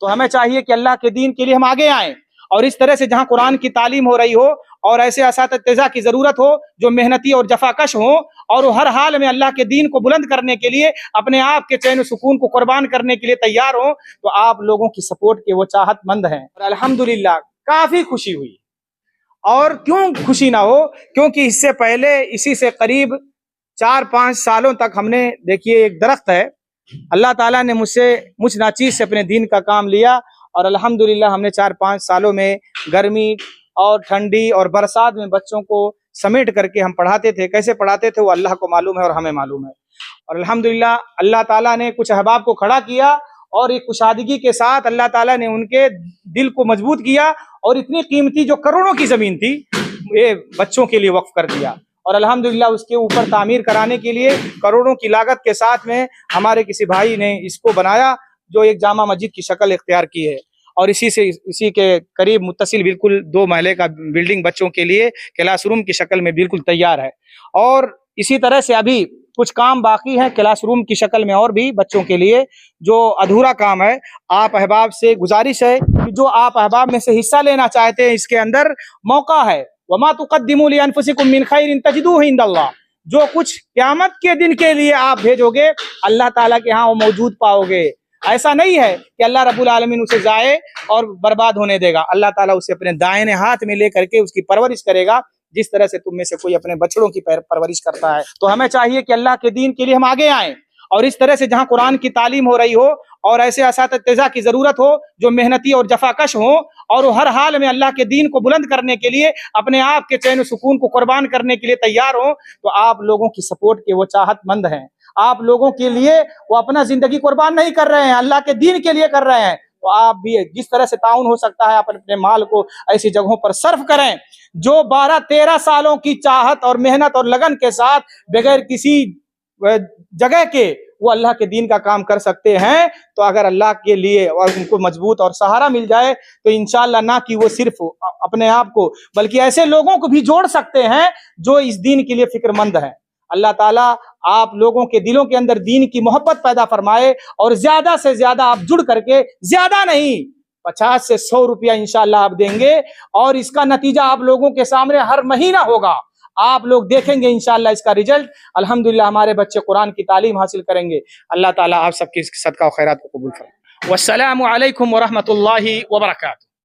تو ہمیں چاہیے کہ اللہ کے دین کے لیے ہم آگے آئیں اور اس طرح سے جہاں قرآن کی تعلیم ہو رہی ہو اور ایسے اساتذہ کی ضرورت ہو جو محنتی اور جفاکش ہوں اور وہ ہر حال میں اللہ کے دین کو بلند کرنے کے لیے اپنے آپ کے چین و سکون کو قربان کرنے کے لیے تیار ہوں، تو آپ لوگوں کی سپورٹ کے وہ چاہت مند ہیں اور الحمدللہ کافی خوشی ہوئی۔ اور کیوں خوشی نہ ہو، کیونکہ اس سے پہلے اسی سے قریب 4-5 سالوں تک ہم نے دیکھیے ایک درخت ہے، اللہ تعالیٰ نے مجھ ناچیز سے اپنے دین کا کام لیا اور الحمدللہ ہم نے 4-5 سالوں میں گرمی اور ٹھنڈی اور برسات میں بچوں کو سمیٹ کر کے ہم پڑھاتے تھے۔ کیسے پڑھاتے تھے وہ اللہ کو معلوم ہے اور ہمیں معلوم ہے، اور الحمدللہ اللہ تعالیٰ نے کچھ احباب کو کھڑا کیا اور ایک کشادگی کے ساتھ اللہ تعالیٰ نے ان کے دل کو مضبوط کیا اور اتنی قیمتی جو کروڑوں کی زمین تھی یہ بچوں کے لیے وقف کر دیا، اور الحمدللہ اس کے اوپر تعمیر کرانے کے لیے کروڑوں کی لاگت کے ساتھ میں ہمارے کسی بھائی نے اس کو بنایا جو ایک جامع مسجد کی شکل اختیار کی ہے، اور اسی کے قریب متصل بالکل 2 محلے کا بلڈنگ بچوں کے لیے کلاس روم کی شکل میں بالکل تیار ہے، اور اسی طرح سے ابھی کچھ کام باقی ہیں کلاس روم کی شکل میں اور بھی بچوں کے لیے جو ادھورا کام ہے۔ آپ احباب سے گزارش ہے کہ جو آپ احباب میں سے حصہ لینا چاہتے ہیں اس کے اندر موقع ہے، وما تقدموا لانفسکم من خیر تجدوہ عند اللہ، جو کچھ قیامت کے دن کے لیے آپ بھیجو گے اللہ تعالیٰ کے ہاں وہ موجود پاؤ گے۔ ایسا نہیں ہے کہ اللہ رب العالمین اسے ضائع اور برباد ہونے دے گا، اللہ تعالیٰ اسے اپنے دائنے ہاتھ میں لے کر کے اس کی پرورش کرے گا، جس طرح سے تم میں سے کوئی اپنے بچڑوں کی پرورش کرتا ہے۔ تو ہمیں چاہیے کہ اللہ کے دین کے لیے ہم آگے آئیں اور اس طرح سے جہاں قرآن کی تعلیم ہو رہی ہو اور ایسے اساتذہ کی ضرورت ہو جو محنتی اور جفاکش ہوں اور وہ ہر حال میں اللہ کے دین کو بلند کرنے کے لیے اپنے آپ کے چین و سکون کو قربان کرنے کے لیے تیار ہوں، تو آپ لوگوں کی سپورٹ کے وہ چاہت مند ہیں۔ آپ لوگوں کے لیے وہ اپنا زندگی قربان نہیں کر رہے ہیں، اللہ کے دین کے لیے کر رہے ہیں، تو آپ بھی جس طرح سے تعاون ہو سکتا ہے اپنے مال کو ایسی جگہوں پر صرف کریں جو 12-13 سالوں کی چاہت اور محنت اور لگن کے ساتھ بغیر کسی جگہ کے وہ اللہ کے دین کا کام کر سکتے ہیں۔ تو اگر اللہ کے لیے اور ان کو مضبوط اور سہارا مل جائے تو انشاءاللہ نہ کہ وہ صرف اپنے آپ کو بلکہ ایسے لوگوں کو بھی جوڑ سکتے ہیں جو اس دین کے لیے فکر مند ہیں۔ اللہ تعالیٰ آپ لوگوں کے دلوں کے اندر دین کی محبت پیدا فرمائے اور زیادہ سے زیادہ آپ جڑ کر کے، زیادہ نہیں 50 سے 100 روپیہ انشاءاللہ آپ دیں گے اور اس کا نتیجہ آپ لوگوں کے سامنے ہر مہینہ ہوگا، آپ لوگ دیکھیں گے انشاءاللہ اس کا رزلٹ۔ الحمدللہ ہمارے بچے قرآن کی تعلیم حاصل کریں گے، اللہ تعالیٰ آپ سب کی صدقہ و خیرات کو قبول فرمائے۔ والسلام علیکم ورحمۃ اللہ وبرکاتہ۔